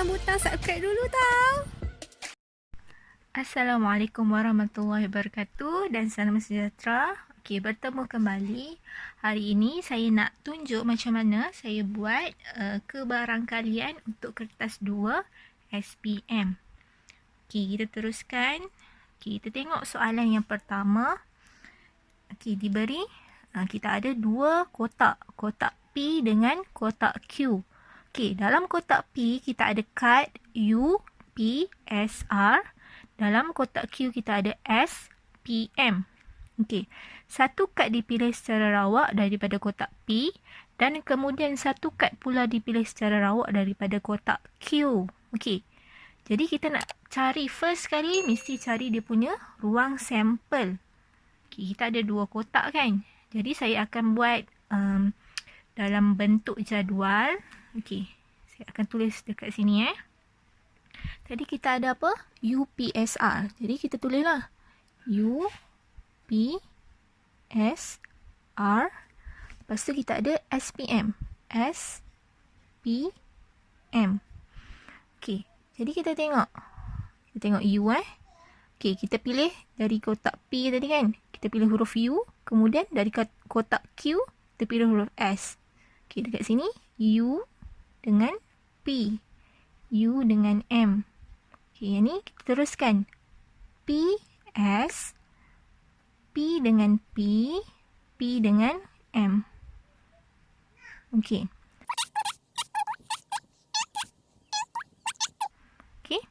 tekan butang subscribe dulu tau. Assalamualaikum warahmatullahi wabarakatuh dan salam sejahtera. Okey, bertemu kembali. Hari ini saya nak tunjuk macam mana saya buat kebarangkalian untuk kertas 2 SPM. Okey, kita teruskan. Okey, kita tengok soalan yang pertama. Okey, diberi kita ada dua kotak. Kotak P dengan kotak Q. Okey, dalam kotak P kita ada kad U, P, S, R. Dalam kotak Q kita ada S, P, M. Okey, satu kad dipilih secara rawak daripada kotak P dan kemudian satu kad pula dipilih secara rawak daripada kotak Q. Okey, jadi kita nak cari first sekali mesti cari dia punya ruang sampel. Okey, kita ada dua kotak kan. Jadi saya akan buat dalam bentuk jadual. Okey, saya akan tulis dekat sini Tadi kita ada apa? UPSR. Jadi kita tulislah UPSR. Lepas tu kita ada SPM. SPM. Okey, jadi kita tengok. Kita tengok U Okey, kita pilih dari kotak P tadi kan. Kita pilih huruf U. Kemudian dari kotak Q, kita pilih huruf S. Okey, dekat sini U dengan P. U dengan M. Okey, yang ni kita teruskan. P, S, P dengan P, P dengan M. Okey. Okey,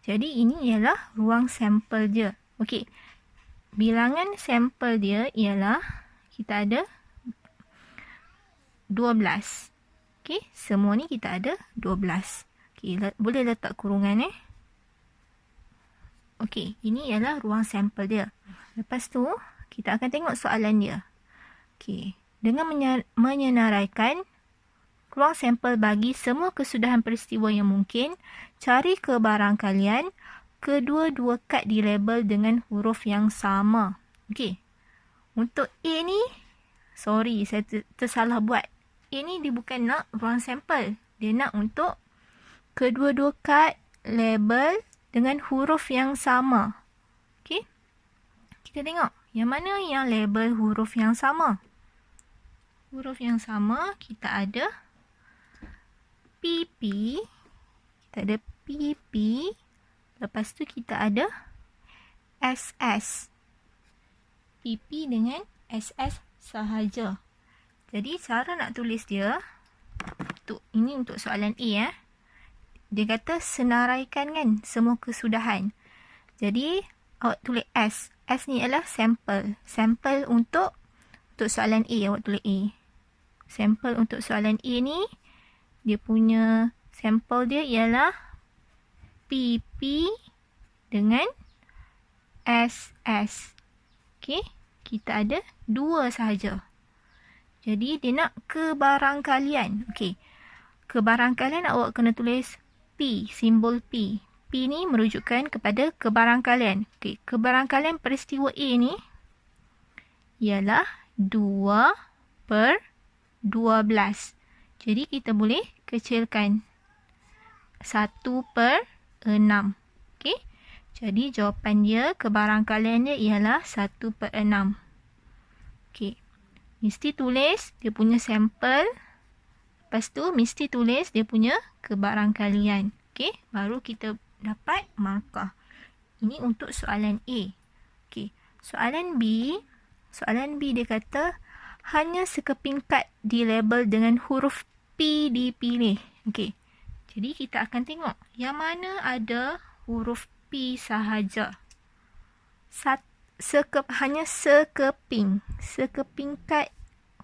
jadi ini ialah ruang sampel dia. Okey, bilangan sampel dia ialah kita ada 12. Okey, semua ni kita ada 12. Okey, boleh letak kurungan Okey, ini ialah ruang sampel dia. Lepas tu, kita akan tengok soalan dia. Okey, dengan menyenaraikan ruang sampel bagi semua kesudahan peristiwa yang mungkin, cari kebarangkalian kedua-dua kad dilabel dengan huruf yang sama. Okey, untuk A ni, sorry saya tersalah buat. A ni dia bukan nak ruang sampel. Dia nak untuk kedua-dua kad label dengan huruf yang sama. Okey. Kita tengok yang mana yang label huruf yang sama. Huruf yang sama kita ada PP. Kita ada PP. Lepas tu kita ada SS. PP dengan SS sahaja. Jadi cara nak tulis dia ini untuk soalan A Dia kata senaraikan kan semua kesudahan. Jadi awak tulis S. S ni adalah sampel. Sampel untuk soalan A awak tulis A. Sampel untuk soalan A ni dia punya sampel dia ialah PP dengan SS. Okey, kita ada dua sahaja. Jadi dia nak kebarangkalian. Okey. Kebarangkalian awak kena tulis P, simbol P. P ni merujukkan kepada kebarangkalian. Okey, kebarangkalian peristiwa A ni ialah 2/12. Jadi kita boleh kecilkan 1/6. Okey. Jadi jawapan dia, kebarangkalian dia ialah 1/6. Okey. Mesti tulis dia punya sampel. Lepas tu mesti tulis dia punya kebarangkalian. Okey, baru kita dapat markah. Ini untuk soalan A. Okey, soalan B. Soalan B dia kata hanya sekeping kad dilabel dengan huruf P dipilih. Okey. Jadi kita akan tengok yang mana ada huruf P sahaja. Hanya sekeping kad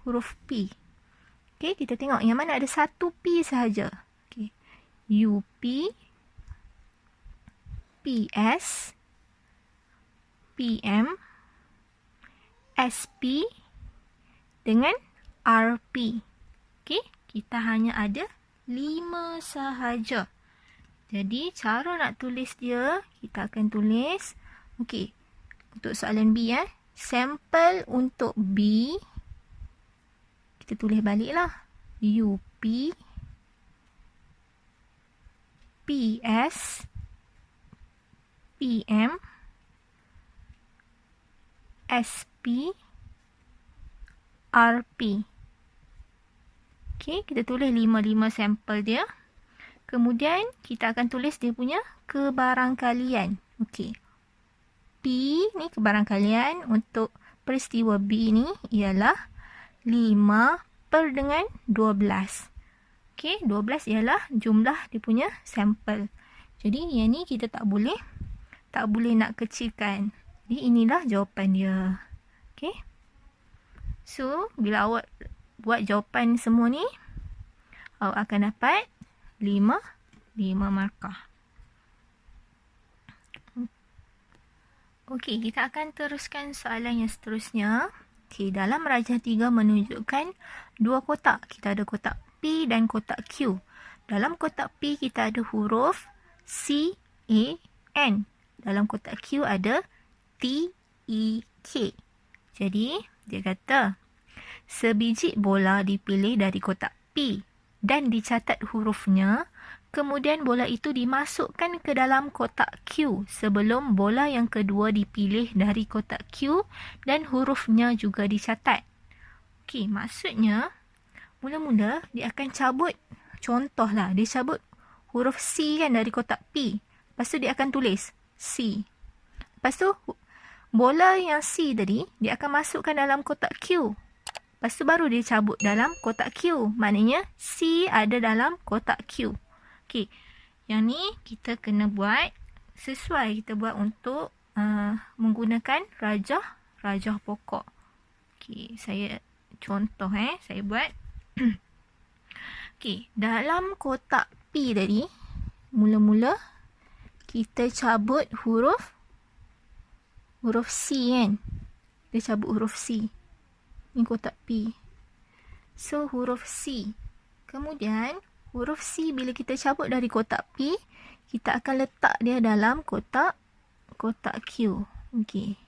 huruf P. Okey, kita tengok yang mana ada satu P sahaja. Okey. UP, PS, PM, SP dengan RP. Okey, kita hanya ada 5 sahaja. Jadi cara nak tulis dia, kita akan tulis okey. Untuk soalan B sampel untuk B kita tulis baliklah UP PS, PM, SP, RP. Okey, kita tulis 5 sampel dia. Kemudian kita akan tulis dia punya kebarangkalian. Okey. P ni kebarangkalian untuk peristiwa B ni ialah 5 per dengan 12. Okey, 12 ialah jumlah dia punya sampel. Jadi yang ni kita tak boleh nak kecilkan. Jadi inilah jawapan dia. Okey. So, bila awak buat jawapan semua ni, awak akan dapat 5 markah. Okey, kita akan teruskan soalan yang seterusnya. Okey, dalam rajah 3 menunjukkan dua kotak. Kita ada kotak P dan kotak Q. Dalam kotak P kita ada huruf C, A, N. Dalam kotak Q ada T, E, K. Jadi, dia kata, sebiji bola dipilih dari kotak P dan dicatat hurufnya, kemudian bola itu dimasukkan ke dalam kotak Q sebelum bola yang kedua dipilih dari kotak Q dan hurufnya juga dicatat. Okey, maksudnya, mula-mula dia akan cabut, contohlah, dia cabut huruf C kan dari kotak P. Lepas tu dia akan tulis C. Lepas tu, bola yang C tadi, dia akan masukkan dalam kotak Q. Lepas tu baru dia cabut dalam kotak Q. Maknanya C ada dalam kotak Q. Okey, yang ni kita kena buat sesuai. Kita buat untuk menggunakan rajah pokok. Okey, saya contoh saya buat. Okey, dalam kotak P tadi, mula-mula kita cabut huruf C kan. Dia cabut huruf C. Ni kotak P. So, huruf C. Kemudian, huruf C bila kita cabut dari kotak P, kita akan letak dia dalam kotak Q. Okey.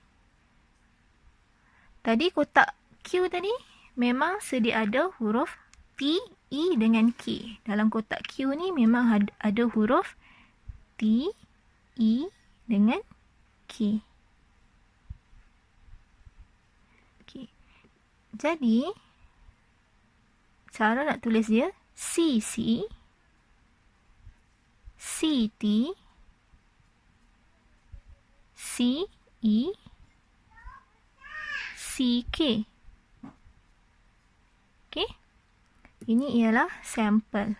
Tadi kotak Q tadi memang sedia ada huruf T, E dengan K. Dalam kotak Q ni memang ada huruf T, E dengan K. Okey. Jadi, cara nak tulis dia CC, CT, CE, CK. Okey. Ini ialah sampel.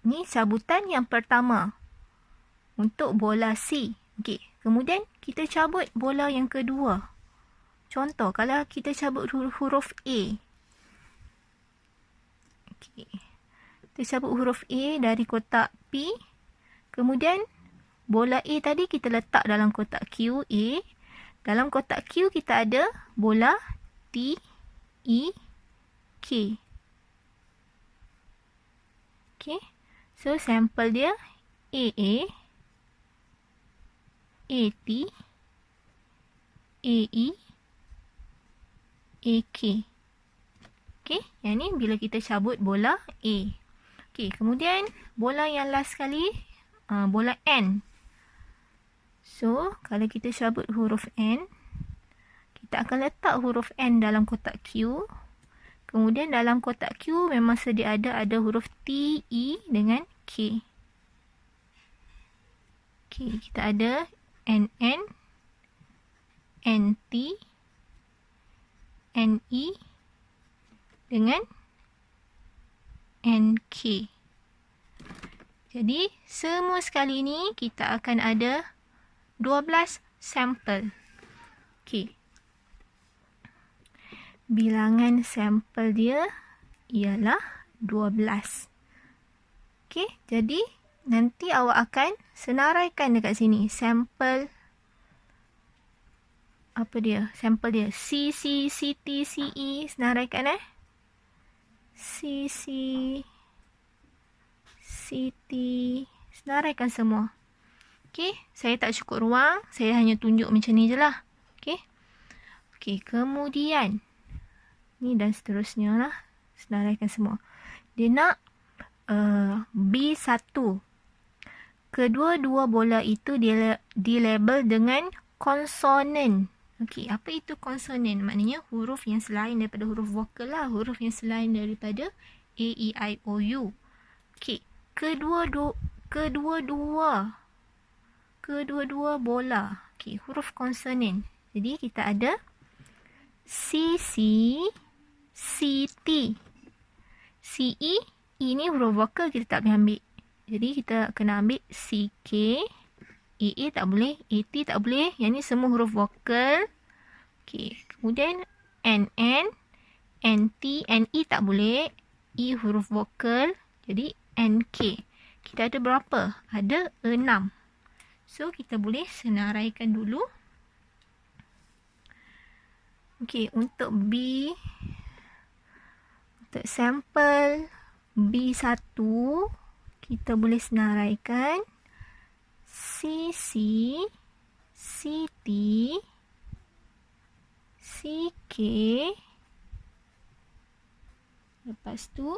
Ini cabutan yang pertama untuk bola C. Okey. Kemudian kita cabut bola yang kedua. Contoh, kalau kita cabut huruf A. Okey. Kita cabut huruf A dari kotak P. Kemudian, bola A tadi kita letak dalam kotak Q, A. Dalam kotak Q kita ada bola T, E, K. Okey. So, sampel dia AA, AT, AE, AK. Okey, yang ni bila kita cabut bola A. Okey, kemudian bola yang last sekali, bola N. So, kalau kita cabut huruf N, kita akan letak huruf N dalam kotak Q. Kemudian dalam kotak Q memang sedia ada huruf T, E dengan K. Okey, kita ada NN, NT, NE dengan NK. Jadi, semua sekali ni kita akan ada 12 sampel. Okey. Bilangan sampel dia ialah 12. Okey, jadi nanti awak akan senaraikan dekat sini. Sampel apa dia? Sampel dia CC, CT, CE. Senaraikan CC, CT. Senaraikan semua. Okey, saya tak cukup ruang. Saya hanya tunjuk macam ni je lah. Okey. Okey, kemudian ni dan seterusnya lah. Senaraikan semua. Dia nak B1. kedua-dua bola itu dilabel dengan konsonan. Okey, apa itu konsonan? Maknanya huruf yang selain daripada huruf vokal lah, huruf yang selain daripada A, E, I, O, U. Okey, kedua-dua bola. Okey, huruf konsonan. Jadi kita ada C, C, C, T. C, E, E ni huruf vokal kita tak boleh ambil. Jadi kita kena ambil C, K, A, A tak boleh, A, T tak boleh. Yang ni semua huruf vokal. Okey, kemudian N, N, N, T, N, E tak boleh. E huruf vokal. Jadi N, K. Kita ada berapa? Ada 6. So, kita boleh senaraikan dulu. Okey, untuk B, untuk sampel B1, kita boleh senaraikan C, C, C, T, C, K. Lepas tu,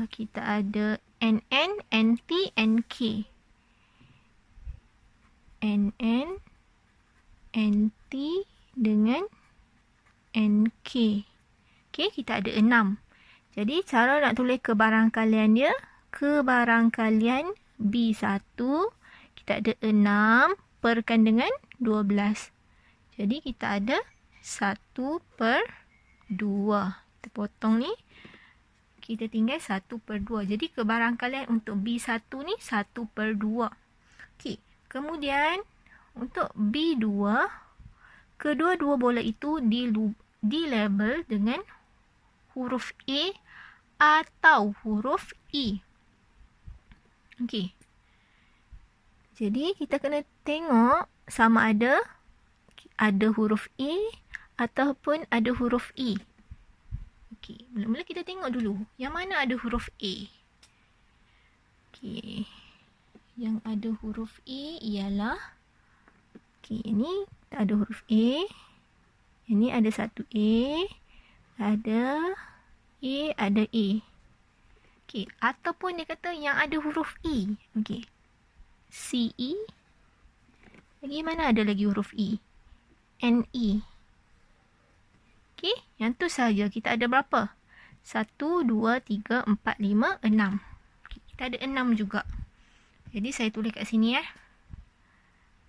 kita ada N, N, N, T, N, K. N, N, N, T dengan N, K. Okay, kita ada 6. Jadi, cara nak tulis kebarangkalian dia, kebarangkalian B1, kita ada 6 perkan dengan 12. Jadi, kita ada 1/2. Kita potong ni. Kita tinggal 1/2. Jadi, kebarangkalian untuk B1 ni 1/2. Okey. Kemudian, untuk B2, kedua-dua bola itu dilabel dengan huruf A atau huruf E. Okey. Jadi, kita kena tengok sama ada huruf A ataupun ada huruf E. Okey, mula-mula kita tengok dulu yang mana ada huruf A. Okey. Yang ada huruf A ialah, okey, ini tak ada huruf A. Ini ada satu A, ada A, ada A. Okey, ataupun dia kata yang ada huruf E. Okey. C, E. Lagi mana ada lagi huruf E? N, E. Okey, yang tu saja. Kita ada berapa? 1, 2, 3, 4, 5, 6. Okay, kita ada 6 juga. Jadi, saya tulis kat sini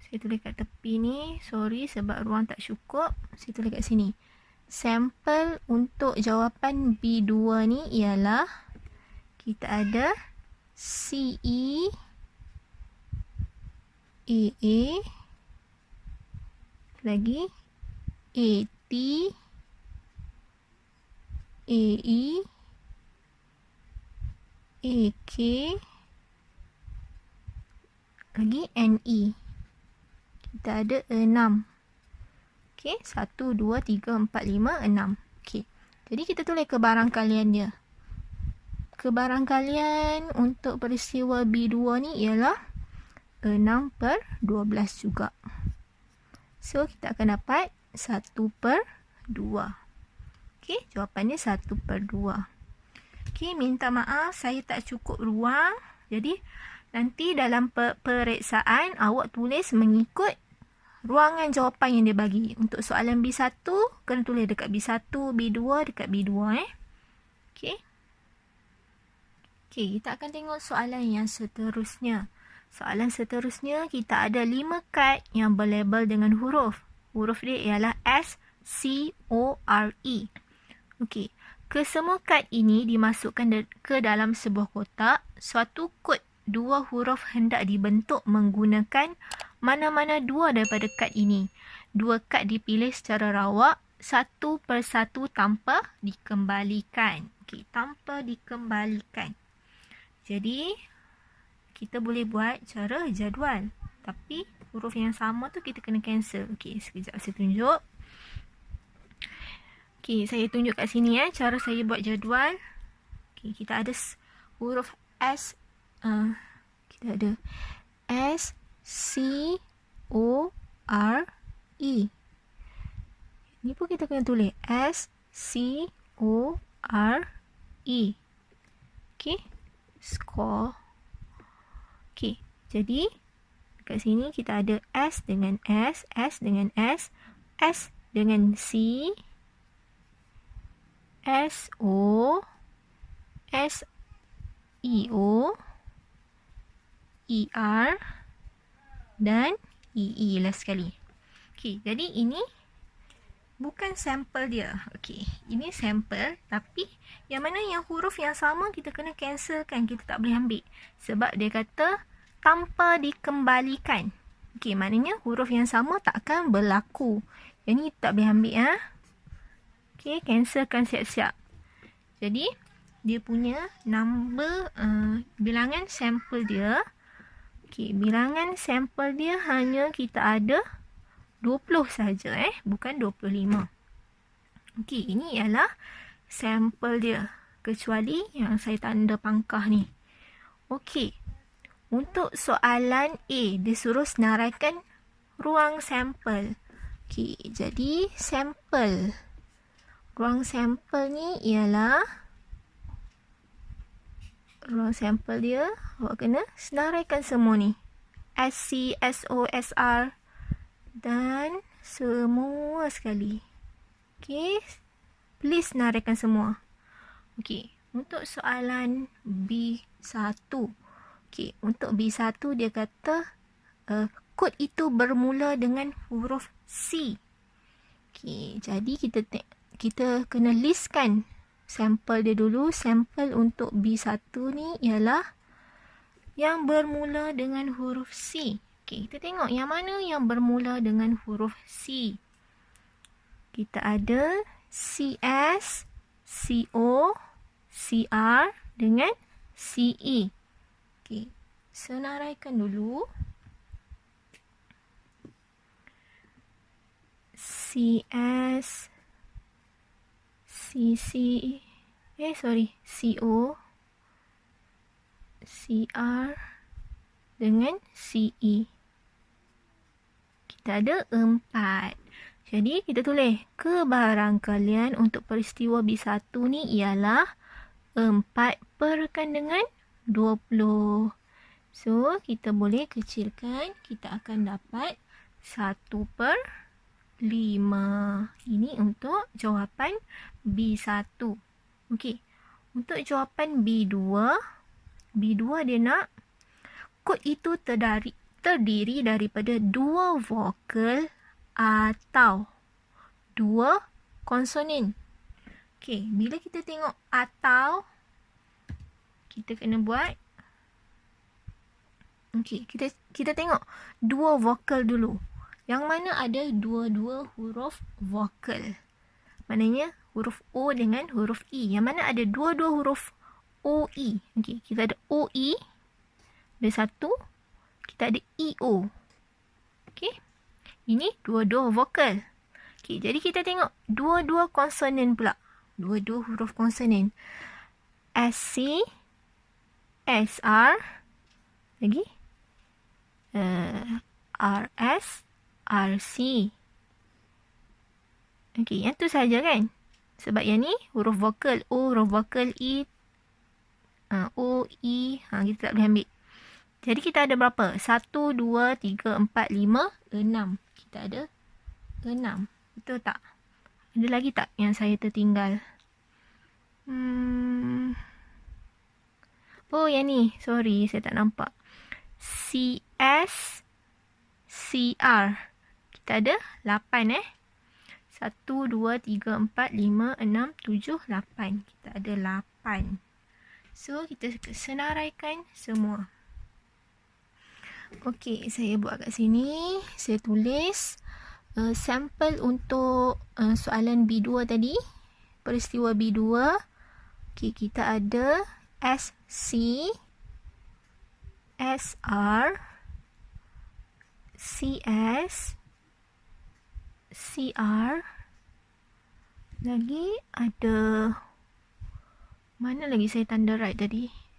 Saya tulis kat tepi ni. Sorry sebab ruang tak cukup. Saya tulis kat sini. Sampel untuk jawapan B2 ni ialah kita ada CE, AA, lagi AT, AE, AK, lagi NE. Kita ada 6. Okey, 1, 2, 3, 4, 5, 6. Okey. Jadi kita tulis kebarangkalian dia. Kebarangkalian untuk peristiwa B2 ni ialah 6/12 juga. So, kita akan dapat 1/2. Okey, jawapannya 1/2. Okey, minta maaf saya tak cukup ruang. Jadi, nanti dalam periksaan awak tulis mengikut ruangan jawapan yang dia bagi. Untuk soalan B1, kena tulis dekat B1, B2, dekat B2. Okey. Okey, kita akan tengok soalan yang seterusnya. Soalan seterusnya, kita ada 5 kad yang berlabel dengan huruf. Huruf dia ialah S, C, O, R, E. Okey. Kesemua kad ini dimasukkan ke dalam sebuah kotak. Suatu kod 2 huruf hendak dibentuk menggunakan mana-mana 2 daripada kad ini. 2 kad dipilih secara rawak, satu persatu tanpa dikembalikan. Okey, tanpa dikembalikan. Jadi, kita boleh buat cara jadual. Tapi, huruf yang sama tu kita kena cancel. Okey, sekejap saya tunjuk. Okey, saya tunjuk kat sini cara saya buat jadual. Okey, kita ada huruf S. Kita ada S, C, O, R, E. Ni pun kita kena tulis S, C, O, R, E. Okey. Score. Okey. Jadi, dekat sini kita ada S dengan S, S dengan S, S dengan C, S, O, S, E, O, E, R, dan E, E last sekali. Okey, jadi ini bukan sampel dia. Okey, ini sampel tapi yang mana yang huruf yang sama kita kena cancelkan. Kita tak boleh ambil. Sebab dia kata tanpa dikembalikan. Okey, maknanya huruf yang sama tak akan berlaku. Yang ni tak boleh ambil. Okey, cancelkan siap-siap. Jadi, dia punya number, bilangan sampel dia. Okey, bilangan sampel dia hanya kita ada 20 saja, bukan 25. Okey, ini ialah sampel dia. Kecuali yang saya tanda pangkah ni. Okey, untuk soalan A, dia suruh senaraikan ruang sampel. Okey, jadi sampel. Ruang sampel ni ialah, ruang sampel dia, awak kena senaraikan semua ni. SC, SO, SR dan semua sekali. Okey, please senaraikan semua. Okey, untuk soalan B1. Okey, untuk B1 dia kata kod itu bermula dengan huruf C. Okey, jadi kita kena listkan sampel dia dulu. Sampel untuk B1 ni ialah yang bermula dengan huruf C. Okey, kita tengok yang mana yang bermula dengan huruf C. Kita ada CS, CO, CR dengan CE. Okey, senaraikan dulu. CS, CC, CO, CR dengan CE. Kita ada 4. Jadi, kita tulis kebarangkalian untuk peristiwa B1 ni ialah 4 perkan dengan 20. So, kita boleh kecilkan. Kita akan dapat 1/5. Ini untuk jawapan B1. Okey. Untuk jawapan B2. B2 dia nak kod itu terdiri daripada 2 vokal atau 2 konsonan. Okey, bila kita tengok atau, kita kena buat. Okey, kita tengok 2 vokal dulu. Yang mana ada dua-dua huruf vokal. Maknanya huruf O dengan huruf E. Yang mana ada dua-dua huruf OE. Okey, kita ada OE. Ada satu. Kita ada EO. Okey. Ini dua-dua vokal. Okey, jadi kita tengok dua-dua konsonan pula. Dua-dua huruf konsonan. SC, SR, lagi RS, RC. Okey, yang tu saja kan? Sebab yang ni huruf vokal O, huruf vokal E, O, E, kita tak boleh ambil. Jadi kita ada berapa? 1, 2, 3, 4, 5, 6. Kita ada 6. Betul tak? Ada lagi tak yang saya tertinggal? Oh, yang ni. Sorry, saya tak nampak. CS, CR. Kita ada 8 1, 2, 3, 4, 5, 6, 7, 8. Kita ada 8. So, kita senaraikan semua. Okey, saya buat kat sini. Saya tulis sampel untuk soalan B2 tadi. Peristiwa B2. Okey, kita ada SC, SR, CS, CR. Lagi ada, mana lagi saya tanda right tadi?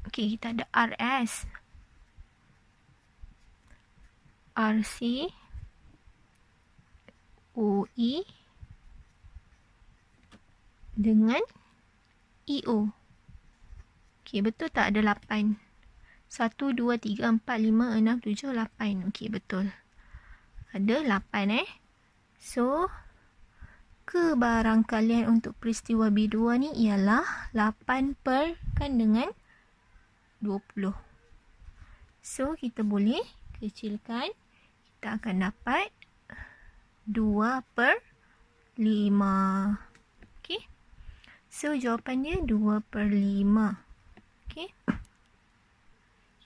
Okey, kita ada RS, RC, OE dengan EO. Okey, betul tak ada 8? 1, 2, 3, 4, 5, 6, 7, 8. Okey, betul. Ada 8 So, kebarangkalian untuk peristiwa B2 ni ialah 8 perkan dengan 20. So, kita boleh kecilkan. Kita akan dapat 2/5. Okey. So, jawapan dia 2/5. Okey.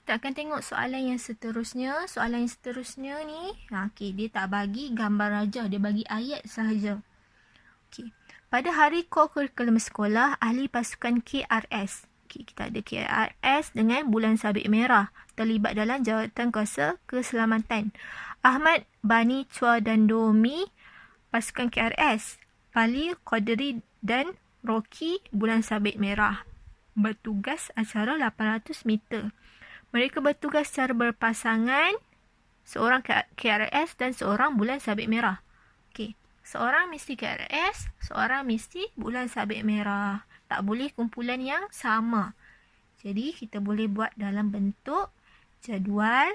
Kita akan tengok soalan yang seterusnya. Soalan yang seterusnya ni, okey, dia tak bagi gambar raja, dia bagi ayat sahaja. Okey. Pada hari core kurikulum sekolah, ahli pasukan KRS. Okey, kita ada KRS dengan bulan sabit merah terlibat dalam jawatan kuasa keselamatan. Ahmad, Bani, Chua dan Domi, pasukan KRS. Pali, Qadri dan Rocky, bulan sabit merah. Bertugas acara 800 meter. Mereka bertugas secara berpasangan, seorang KRS dan seorang bulan sabit merah. Okey, seorang mesti KRS, seorang mesti bulan sabit merah. Tak boleh kumpulan yang sama. Jadi, kita boleh buat dalam bentuk jadual.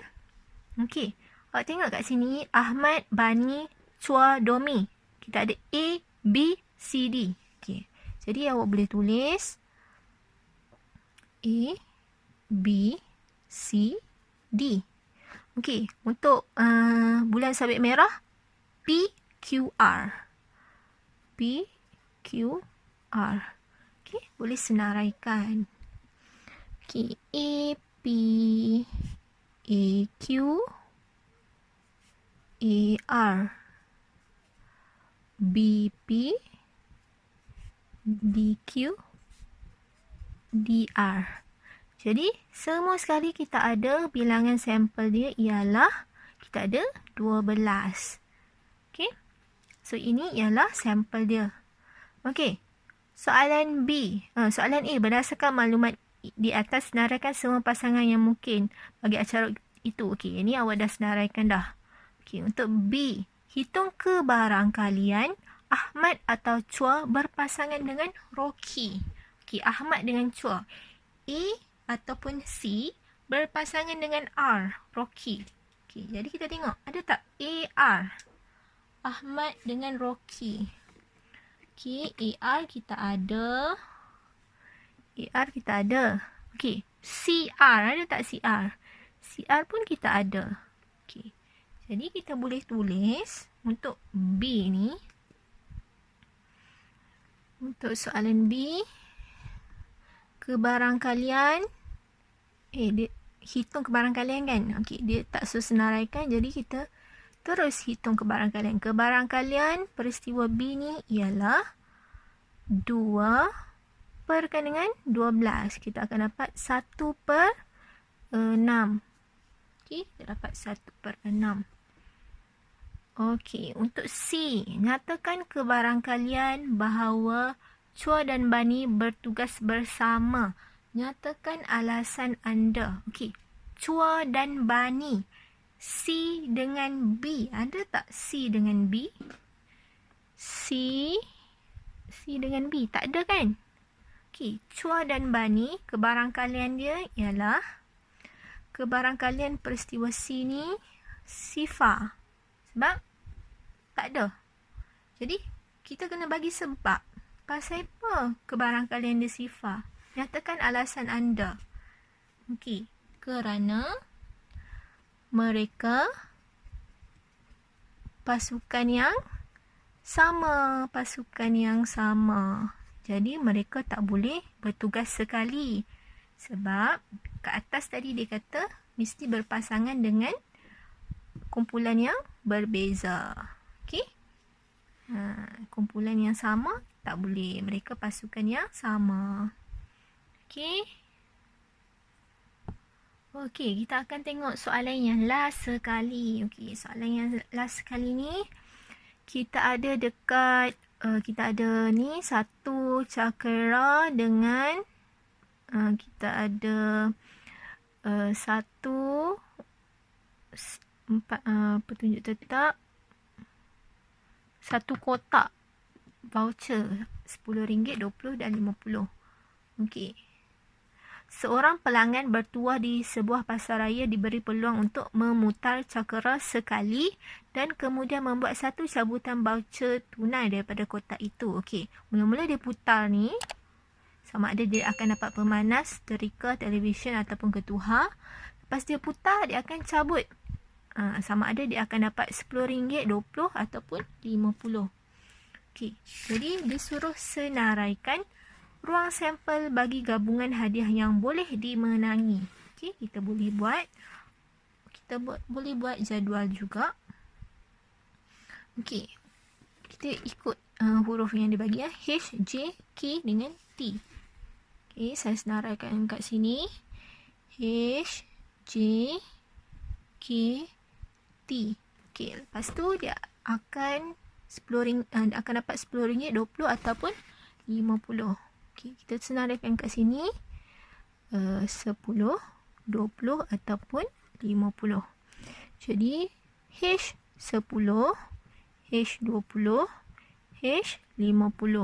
Okey, awak tengok kat sini, Ahmad, Bani, Chua, Domi. Kita ada A, B, C, D. Okey, jadi awak boleh tulis A, B, C, D. Okey, untuk bulan sabit merah, P, Q, R. P, Q, R. Okey, boleh senaraikan. Okey, A, P, A, Q, A, R. B, P, D, Q, D, R. Jadi, semua sekali kita ada bilangan sampel dia ialah kita ada 12. Okey. So, ini ialah sampel dia. Okey. Soalan B. Soalan A. Berdasarkan maklumat di atas, senaraikan semua pasangan yang mungkin bagi acara itu. Okey, ini awak dah senaraikan dah. Okey, untuk B. Hitung kebarangkalian Ahmad atau Chua berpasangan dengan Rocky. Okey, Ahmad dengan Chua. A ataupun C berpasangan dengan R, Rocky. Okey, jadi kita tengok ada tak AR, Ahmad dengan Rocky. Okey, AR kita ada. Okey, CR ada tak CR? CR pun kita ada. Okey, jadi kita boleh tulis untuk B ni. Untuk soalan B, kebarangkalian dia hitung kebarangkalian kan. Okey, dia tak senaraikan, jadi kita terus hitung kebarangkalian. Kebarangkalian peristiwa B ni ialah 2 perkan dengan 12. Kita akan dapat 1/6. Okey, kita dapat 1/6. Okey, untuk C, nyatakan kebarangkalian bahawa Chua dan Bani bertugas bersama. Nyatakan alasan anda. Okey, Chua dan Bani. C dengan B. Ada tak C dengan B? C dengan B. Tak ada kan? Okey, Chua dan Bani, kebarangkalian dia ialah kebarangkalian peristiwa C ni sifar. Sebab tak ada. Jadi, kita kena bagi sebab. Pasal apa kebarangkalian dia sifar? Nyatakan alasan anda. Okey, kerana mereka pasukan yang sama. Jadi, mereka tak boleh bertugas sekali. Sebab kat atas tadi dia kata mesti berpasangan dengan kumpulan yang berbeza. Okey? Kumpulan yang sama tak boleh. Mereka pasukan yang sama. Okey. Okey, kita akan tengok soalan yang last sekali. Okey, soalan yang last sekali ni kita ada dekat kita ada ni satu cakera dengan kita ada satu petunjuk tetap, satu kotak voucher RM10, RM20 dan RM50. Okey. Seorang pelanggan bertuah di sebuah pasaraya diberi peluang untuk memutar cakera sekali dan kemudian membuat satu cabutan voucher tunai daripada kotak itu. Okey, mula-mula dia putar ni, sama ada dia akan dapat pemanas, seterika, televisyen ataupun ketuhar. Lepas dia putar, dia akan cabut. Sama ada dia akan dapat RM10, 20 ataupun 50. Okey, jadi dia suruh senaraikan ruang sampel bagi gabungan hadiah yang boleh dimenangi. Okey, kita boleh buat jadual juga. Okey, kita ikut huruf yang dibagi ya. H, J, K dengan T. Okey, saya senaraikan kat sini. H, J, K, T. Okey, lepas tu dia akan akan dapat RM10, 20 ataupun 50. Okey, kita senaraikan kat sini 10, 20 ataupun 50. Jadi H10, H20, H50.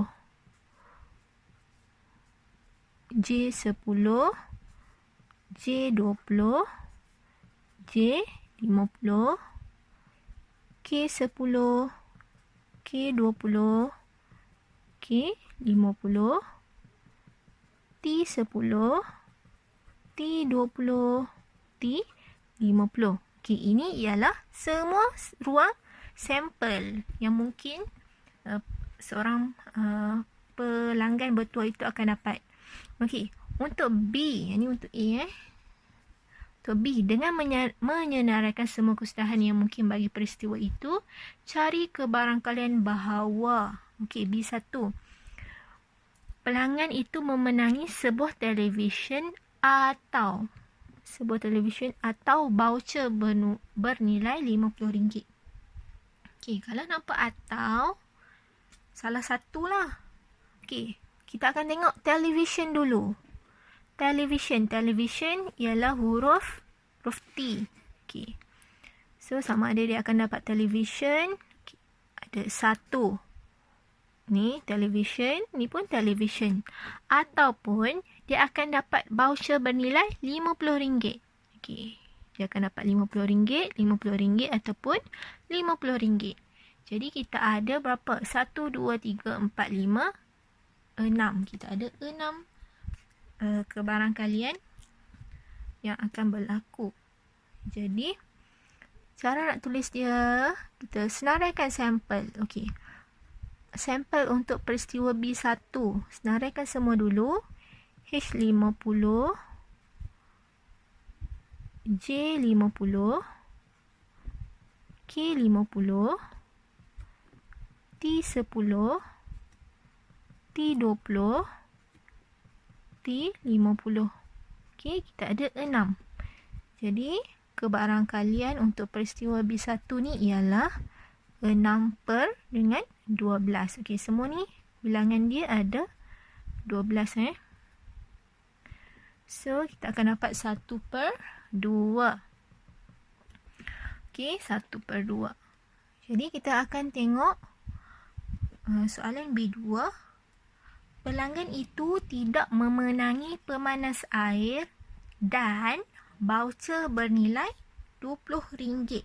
J10, J20, J50, K10, K20, K50, T10, T20, T50. Okey, ini ialah semua ruang sampel yang mungkin seorang pelanggan bertuah itu akan dapat. Okey, untuk B, ini untuk A Untuk B, dengan menyenaraikan semua kesudahan yang mungkin bagi peristiwa itu, cari kebarangkalian bahawa, okey, B1, pelanggan itu memenangi sebuah televisyen atau voucher bernilai RM50. Okey, kalau nampak atau, salah satulah. Okey, kita akan tengok televisyen dulu. Televisyen ialah huruf T. Okey. So, sama ada dia akan dapat televisyen. Okay. Ada 1. Ni televisyen, ni pun televisyen. Ataupun dia akan dapat voucher bernilai RM50. Okey. Dia akan dapat RM50, RM50 ataupun RM50. Jadi kita ada berapa? 1, 2, 3, 4, 5, 6. Kita ada 6 kebarangkalian yang akan berlaku. Jadi cara nak tulis dia, kita senaraikan sampel. Okey. Sampel untuk peristiwa B1. Senaraikan semua dulu. H50, J50, K50, T10, T20, T50. Okey, kita ada 6. Jadi, kebarangkalian untuk peristiwa B1 ni ialah 6 per dengan 12. Okey, semua ni bilangan dia ada 12 So, kita akan dapat 1 per 2. Okey, 1 per 2. Jadi, kita akan tengok soalan B2. Pelanggan itu tidak memenangi pemanas air dan voucher bernilai RM20.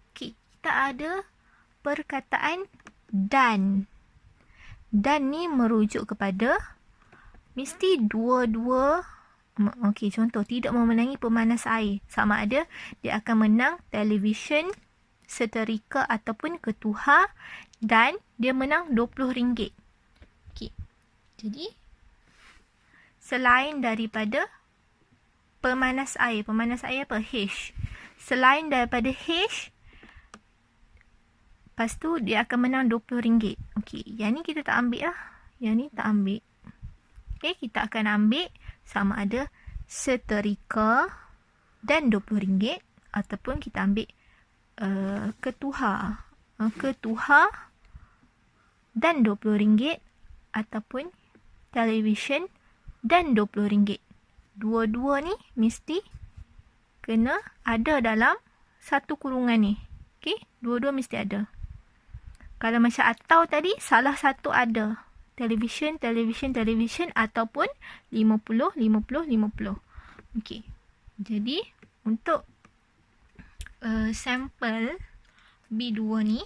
Okey, kita ada perkataan dan. Dan ni merujuk kepada mesti dua-dua. Okey, contoh tidak memenangi pemanas air. Sama ada dia akan menang televisyen, seterika ataupun ketuhar dan dia menang RM20. Okey. Jadi selain daripada pemanas air apa? H. Selain daripada H, lepas tu dia akan menang RM20. Okey, yang ni kita tak ambil lah. Yang ni tak ambil. Okey, kita akan ambil sama ada seterika dan RM20 ataupun kita ambil ketuhar. Ketuhar dan RM20 ataupun televisyen dan RM20. Dua-dua ni mesti kena ada dalam satu kurungan ni. Okey, dua-dua mesti ada. Kalau macam atau tadi, salah satu ada. televisyen ataupun 50. Okey. Jadi untuk sampel B2 ni,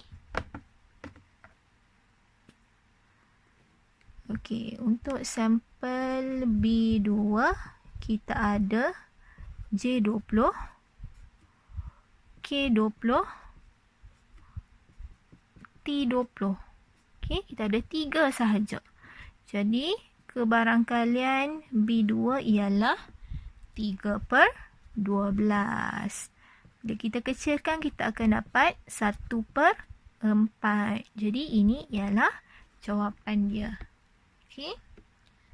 okey, untuk sampel B2 kita ada J20, K20, T20. Okey, kita ada 3 sahaja. Jadi kebarangkalian B2 ialah 3/12. Bila kita kecilkan, kita akan dapat 1/4. Jadi ini ialah jawapan dia. Okey.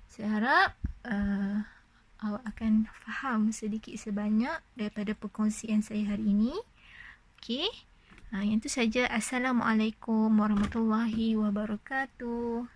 Saya harap awak akan faham sedikit sebanyak daripada perkongsian saya hari ini. Okey. Yang itu saja. Assalamualaikum warahmatullahi wabarakatuh.